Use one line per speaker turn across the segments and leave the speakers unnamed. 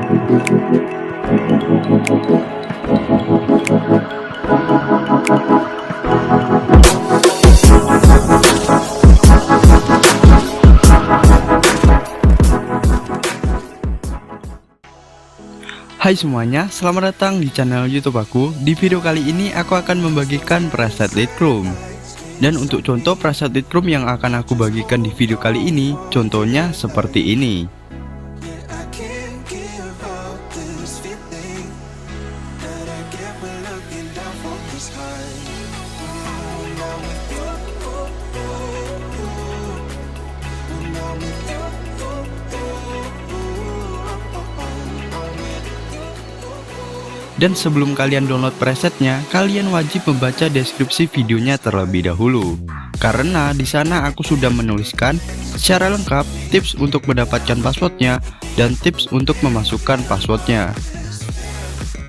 Hai semuanya, selamat datang di channel YouTube aku. Di video kali ini aku akan membagikan preset Lightroom. Dan untuk contoh preset Lightroom yang akan aku bagikan di video kali ini, contohnya seperti ini. Dan sebelum kalian download presetnya, kalian wajib membaca deskripsi videonya terlebih dahulu. Karena di sana aku sudah menuliskan secara lengkap tips untuk mendapatkan passwordnya dan tips untuk memasukkan passwordnya.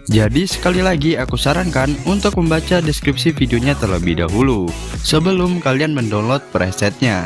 Jadi sekali lagi aku sarankan untuk membaca deskripsi videonya terlebih dahulu sebelum kalian mendownload presetnya.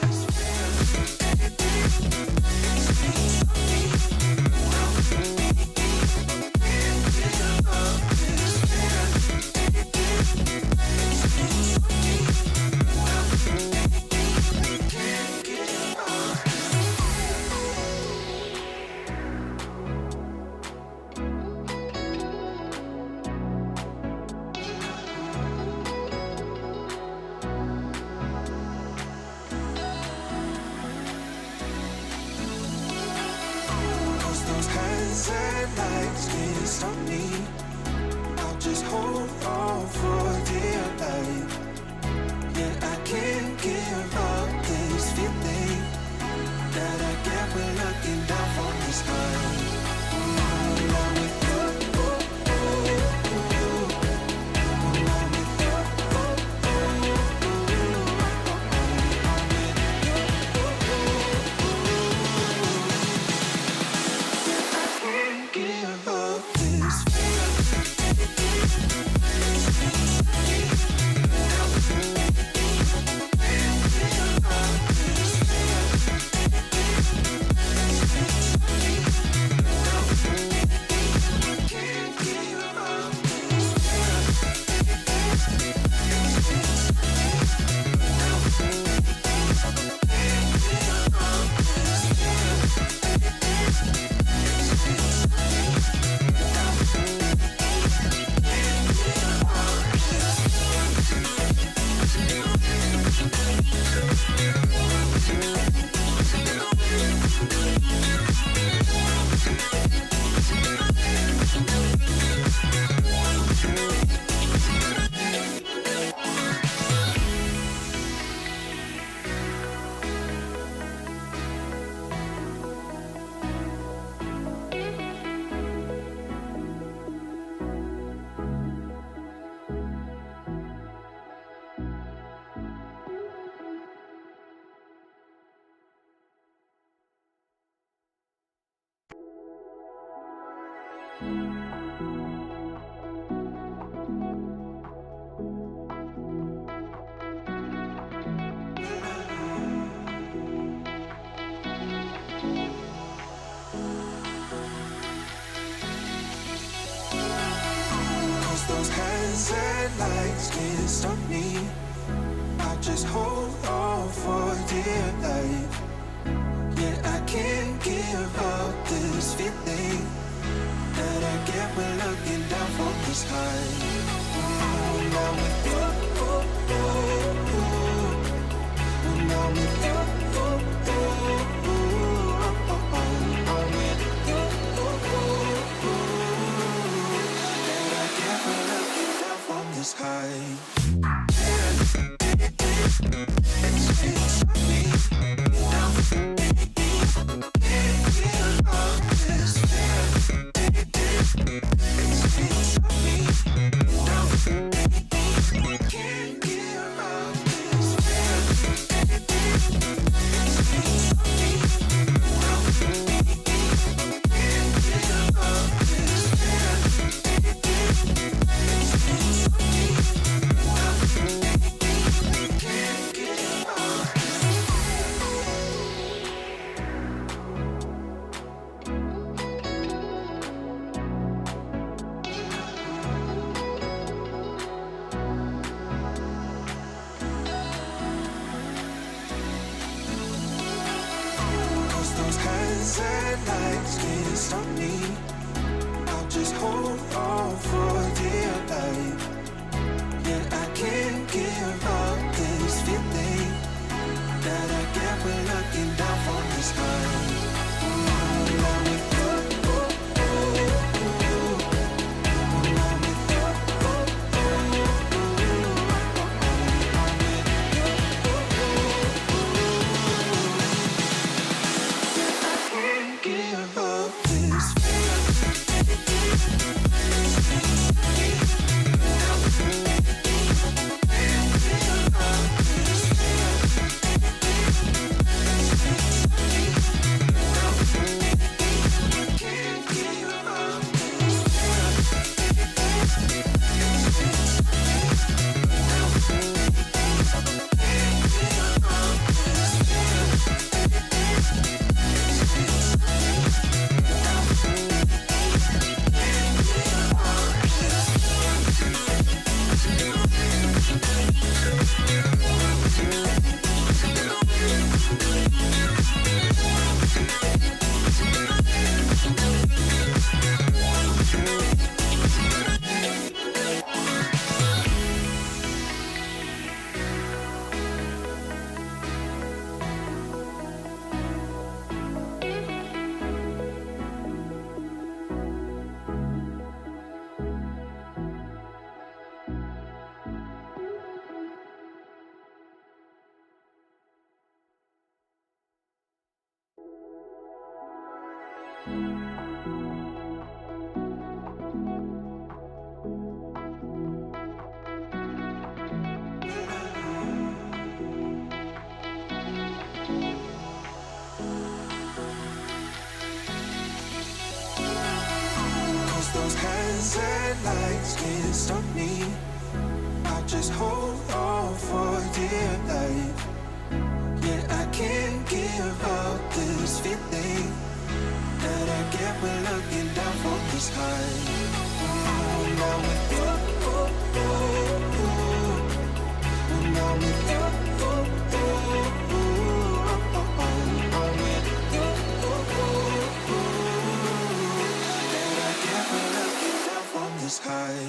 Those hands and lights can't stop me. I just hold on for dear life. Yeah, I can't give up this feeling that I get when looking down from the sky. When I'm with you, when I'm with you, lights can't stop me. I'll just hold on for dear life. Yeah, I can't give up this feeling that I get when looking down from the sky. Those hands and lights can't stop me. I'll just hold on for dear life. Yeah, I can't give up this feeling that I get when looking down from the sky. Now with you, now with you. High.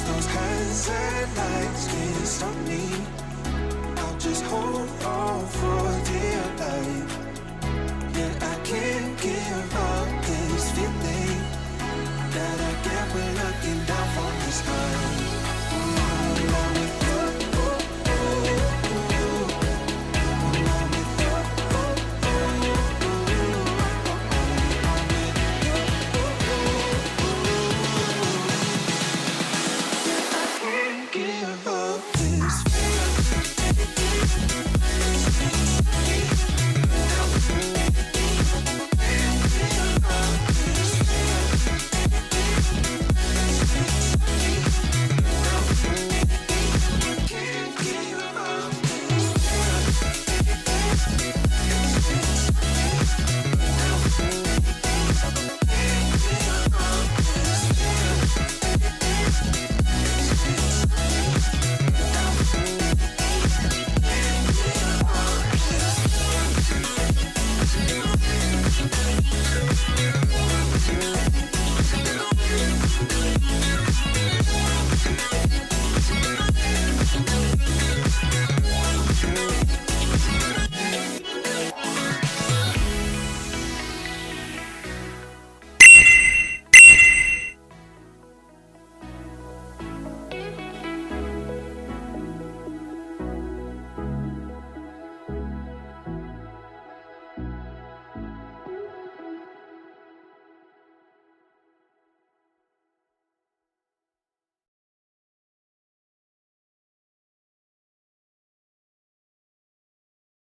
Those hands and lights can't stop me. I'll just hold on